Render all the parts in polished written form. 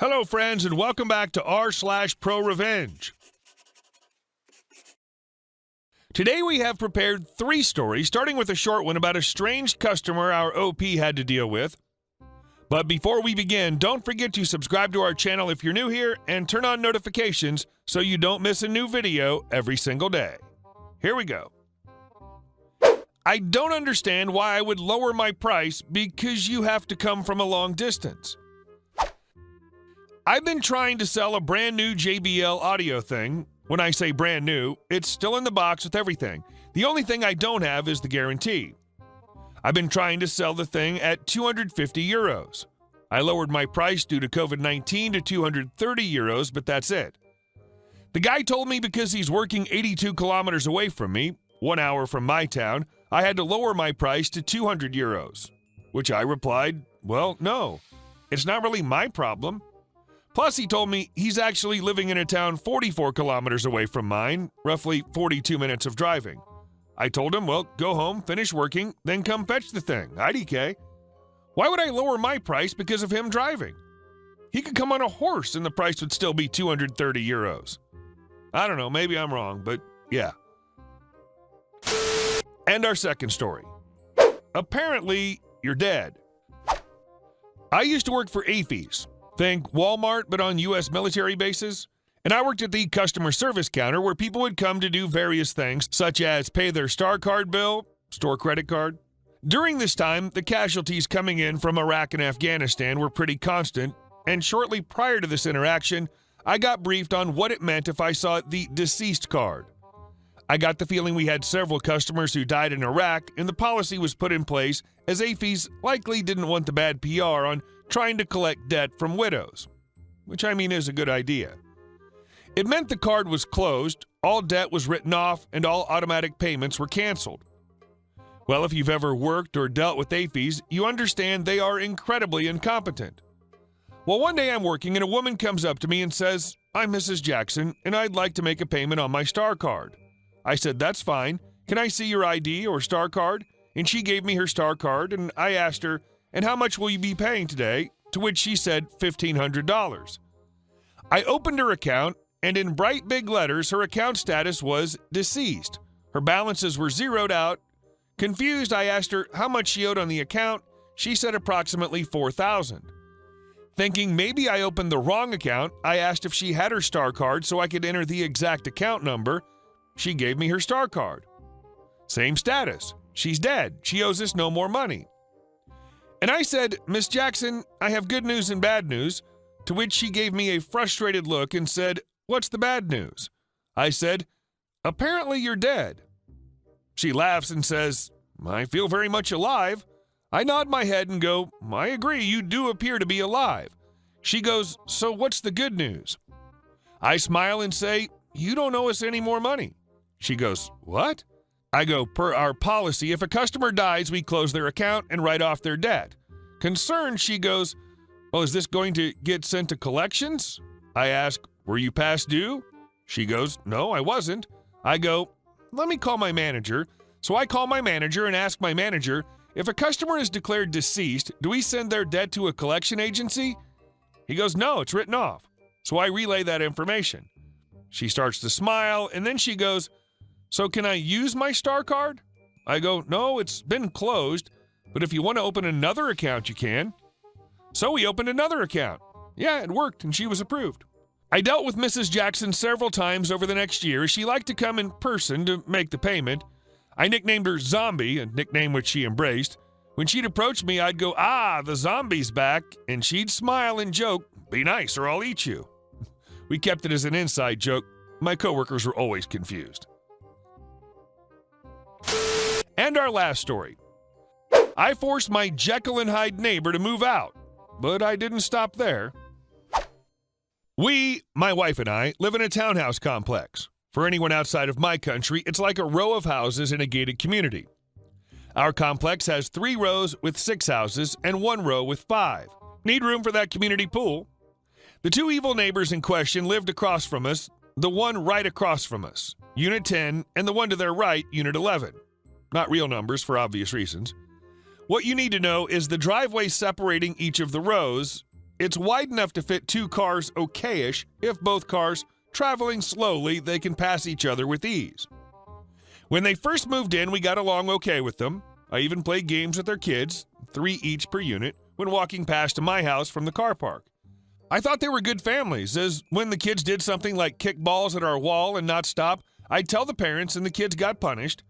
Hello, friends, and welcome back to r/ProRevenge. Today we have prepared 3 stories, starting with a short one about a strange customer our OP had to deal with. But before we begin, don't forget to subscribe to our channel if you're new here and turn on notifications so you don't miss a new video every single day. Here we go. I don't understand why I would lower my price because you have to come from a long distance. I've been trying to sell a brand new JBL audio thing. When I say brand new, it's still in the box with everything. The only thing I don't have is the guarantee. I've been trying to sell the thing at 250 euros. I lowered my price due to COVID-19 to 230 euros, but that's it. The guy told me because he's working 82 kilometers away from me, 1 hour from my town, I had to lower my price to 200 euros. Which I replied, well, no, it's not really my problem. Plus, he told me he's actually living in a town 44 kilometers away from mine, roughly 42 minutes of driving. I told him, well, go home, finish working, then come fetch the thing. IDK. Why would I lower my price because of him driving? He could come on a horse and the price would still be 230 euros. I don't know, maybe I'm wrong, but yeah. And our second story. Apparently, you're dead. I used to work for AFES. Think Walmart, but on U.S. military bases. And I worked at the customer service counter where people would come to do various things, such as pay their Star Card bill, store credit card. During this time, the casualties coming in from Iraq and Afghanistan were pretty constant, and shortly prior to this interaction, I got briefed on what it meant if I saw the deceased card. I got the feeling we had several customers who died in Iraq, and the policy was put in place as AFES likely didn't want the bad PR on trying to collect debt from widows, which I mean is a good idea. It meant the card was closed, all debt was written off, and all automatic payments were canceled. Well, if you've ever worked or dealt with AFES, you understand they are incredibly incompetent. Well, one day I'm working and a woman comes up to me and says, I'm Mrs. Jackson and I'd like to make a payment on my Star Card. I said, that's fine. Can I see your ID or Star Card? And she gave me her Star Card and I asked her, and how much will you be paying today? To which she said $1,500. I opened her account, and in bright big letters, her account status was deceased. Her balances were zeroed out. Confused, I asked her how much she owed on the account. She said approximately $4,000. Thinking maybe I opened the wrong account, I asked if she had her Star Card so I could enter the exact account number. She gave me her Star Card. Same status. She's dead. She owes us no more money. And I said, Miss Jackson, I have good news and bad news, to which she gave me a frustrated look and said, what's the bad news? I said, apparently you're dead. She laughs and says, I feel very much alive. I nod my head and go, I agree, you do appear to be alive. She goes, so what's the good news? I smile and say, you don't owe us any more money. She goes, what? I go, per our policy, if a customer dies, we close their account and write off their debt. Concerned, she goes, well, is this going to get sent to collections? I ask, were you past due? She goes, no, I wasn't. I go, let me call my manager. So I call my manager and ask my manager, if a customer is declared deceased, do we send their debt to a collection agency? He goes, no, it's written off. So I relay that information. She starts to smile, and then she goes, so can I use my Star Card? I go, no, it's been closed, but if you want to open another account, you can. So we opened another account. Yeah, it worked, and she was approved. I dealt with Mrs. Jackson several times over the next year. She liked to come in person to make the payment. I nicknamed her Zombie, a nickname which she embraced. When she'd approach me, I'd go, the zombie's back, and she'd smile and joke, be nice or I'll eat you. We kept it as an inside joke. My coworkers were always confused. And our last story. I forced my Jekyll and Hyde neighbor to move out, but I didn't stop there. We, my wife and I, live in a townhouse complex. For anyone outside of my country, it's like a row of houses in a gated community. Our complex has 3 rows with 6 houses and 1 row with 5. Need room for that community pool. The 2 evil neighbors in question lived across from us, the one right across from us, Unit 10, and the one to their right, Unit 11. Not real numbers for obvious reasons. What you need to know is the driveway separating each of the rows it's wide enough to fit 2 cars okay-ish. If both cars traveling slowly, they can pass each other with ease. When they first moved in, we got along okay with them. I even played games with their kids, 3 each per unit, when walking past to my house from the car park. I thought they were good families, as when the kids did something like kick balls at our wall and not stop, I'd tell the parents and the kids got punished.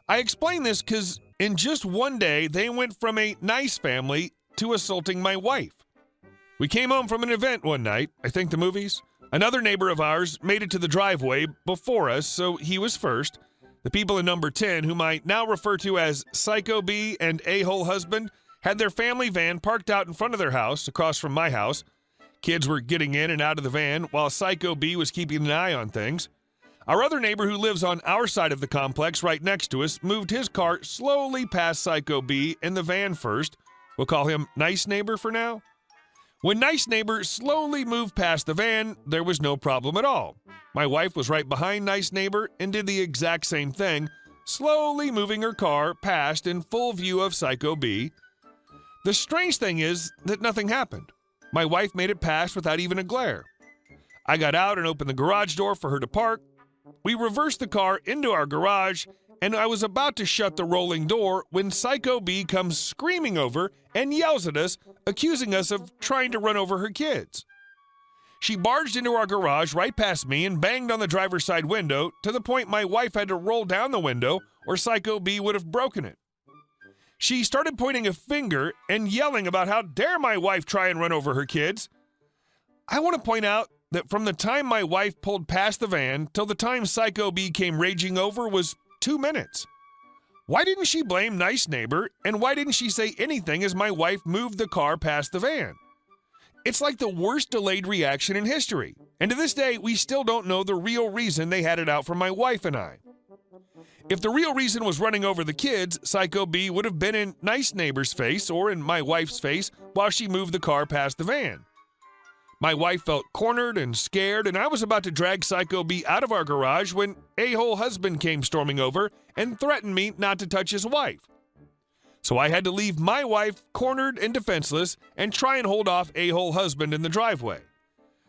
I explain this because in just one day, they went from a nice family to assaulting my wife. We came home from an event one night, I think the movies. Another neighbor of ours made it to the driveway before us, so he was first. The people in number 10, whom I now refer to as Psycho B and A-hole husband, had their family van parked out in front of their house, across from my house. Kids were getting in and out of the van, while Psycho B was keeping an eye on things. Our other neighbor, who lives on our side of the complex right next to us, moved his car slowly past Psycho B in the van first. We'll call him Nice Neighbor for now. When Nice Neighbor slowly moved past the van, there was no problem at all. My wife was right behind Nice Neighbor and did the exact same thing, slowly moving her car past in full view of Psycho B. The strange thing is that nothing happened. My wife made it past without even a glare. I got out and opened the garage door for her to park. We reversed the car into our garage, and I was about to shut the rolling door when Psycho B comes screaming over and yells at us, accusing us of trying to run over her kids. She barged into our garage right past me and banged on the driver's side window to the point my wife had to roll down the window or Psycho B would have broken it. She started pointing a finger and yelling about how dare my wife try and run over her kids. I want to point out that from the time my wife pulled past the van till the time Psycho B came raging over was 2 minutes. Why didn't she blame Nice Neighbor, and why didn't she say anything as my wife moved the car past the van? It's like the worst delayed reaction in history, and to this day, we still don't know the real reason they had it out for my wife and I. If the real reason was running over the kids, Psycho B would have been in Nice Neighbor's face or in my wife's face while she moved the car past the van. My wife felt cornered and scared, and I was about to drag Psycho B out of our garage when A-hole husband came storming over and threatened me not to touch his wife. So I had to leave my wife cornered and defenseless and try and hold off A-hole husband in the driveway.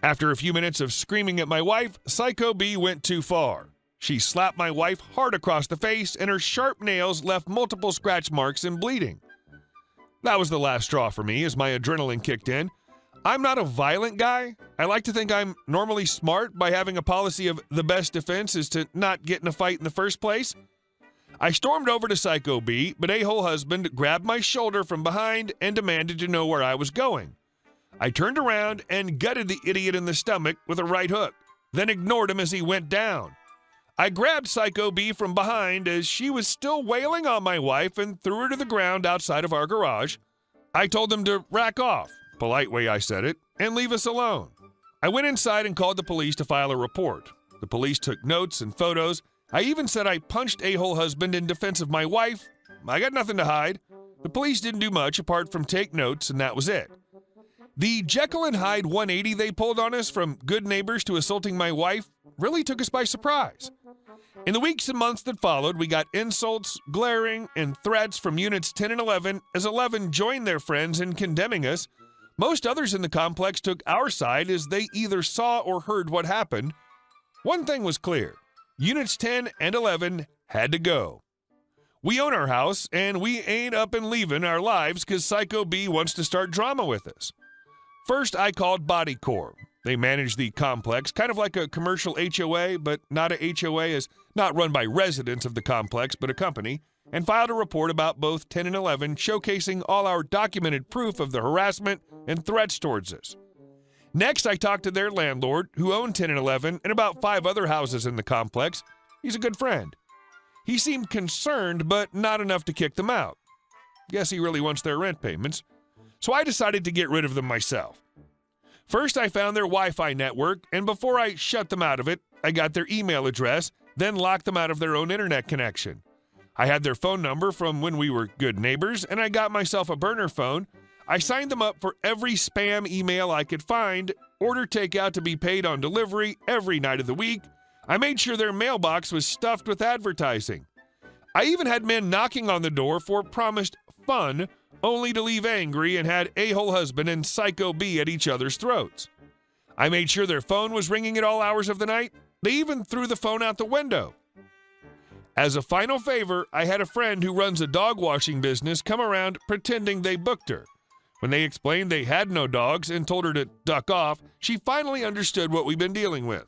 After a few minutes of screaming at my wife, Psycho B went too far. She slapped my wife hard across the face, and her sharp nails left multiple scratch marks and bleeding. That was the last straw for me as my adrenaline kicked in. I'm not a violent guy. I like to think I'm normally smart by having a policy of the best defense is to not get in a fight in the first place. I stormed over to Psycho B, but A-hole husband grabbed my shoulder from behind and demanded to know where I was going. I turned around and gutted the idiot in the stomach with a right hook, then ignored him as he went down. I grabbed Psycho B from behind as she was still wailing on my wife and threw her to the ground outside of our garage. I told them to rack off, polite way I said it, and leave us alone. I went inside and called the police to file a report. The police took notes and photos. I even said I punched A-hole husband in defense of my wife. I got nothing to hide. The police didn't do much apart from take notes, and that was it. The Jekyll and Hyde 180 they pulled on us from good neighbors to assaulting my wife really took us by surprise. In the weeks and months that followed, we got insults, glaring, and threats from Units 10 and 11 as 11 joined their friends in condemning us. Most others in the complex took our side as they either saw or heard what happened. One thing was clear. Units 10 and 11 had to go. We own our house, and we ain't up and leaving our lives because Psycho B wants to start drama with us. First, I called Body Corps. They manage the complex, kind of like a commercial HOA, but not a HOA, as not run by residents of the complex, but a company, and filed a report about both 10 and 11, showcasing all our documented proof of the harassment and threats towards us. Next, I talked to their landlord, who owned 10 and 11, and about 5 other houses in the complex. He's a good friend. He seemed concerned, but not enough to kick them out. Guess he really wants their rent payments. So I decided to get rid of them myself. First, I found their Wi-Fi network, and before I shut them out of it, I got their email address, then locked them out of their own internet connection. I had their phone number from when we were good neighbors, and I got myself a burner phone. I signed them up for every spam email I could find, order takeout to be paid on delivery every night of the week. I made sure their mailbox was stuffed with advertising. I even had men knocking on the door for promised fun only to leave angry and had a-hole husband and Psycho B at each other's throats. I made sure their phone was ringing at all hours of the night. They even threw the phone out the window. As a final favor, I had a friend who runs a dog washing business come around pretending they booked her. When they explained they had no dogs and told her to duck off, she finally understood what we've been dealing with.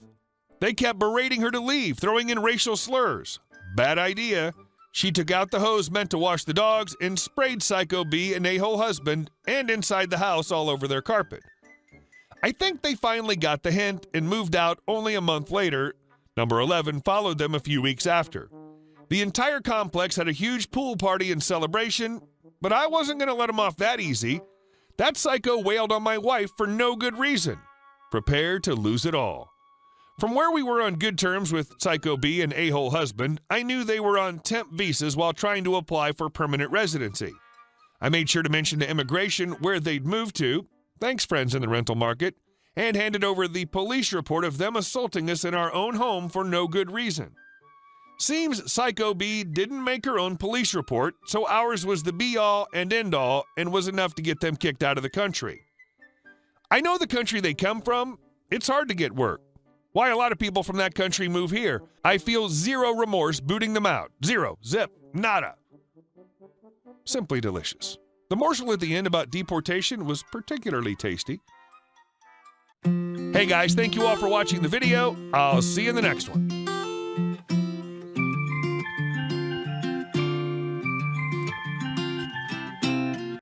They kept berating her to leave, throwing in racial slurs. Bad idea. She took out the hose meant to wash the dogs and sprayed Psycho B and a-hole husband and inside the house all over their carpet. I think they finally got the hint and moved out only a month later. Number 11 followed them a few weeks after. The entire complex had a huge pool party and celebration, but I wasn't going to let them off that easy. That psycho wailed on my wife for no good reason. Prepare to lose it all. From where we were on good terms with Psycho B and a-hole husband, I knew they were on temp visas while trying to apply for permanent residency. I made sure to mention to immigration where they'd moved to, thanks friends in the rental market, and handed over the police report of them assaulting us in our own home for no good reason. Seems Psycho B didn't make her own police report, so ours was the be-all and end-all and was enough to get them kicked out of the country. I know the country they come from, it's hard to get work. Why a lot of people from that country move here, I feel zero remorse booting them out. Zero, zip, nada. Simply delicious. The morsel at the end about deportation was particularly tasty. Hey guys, thank you all for watching the video. I'll see you in the next one.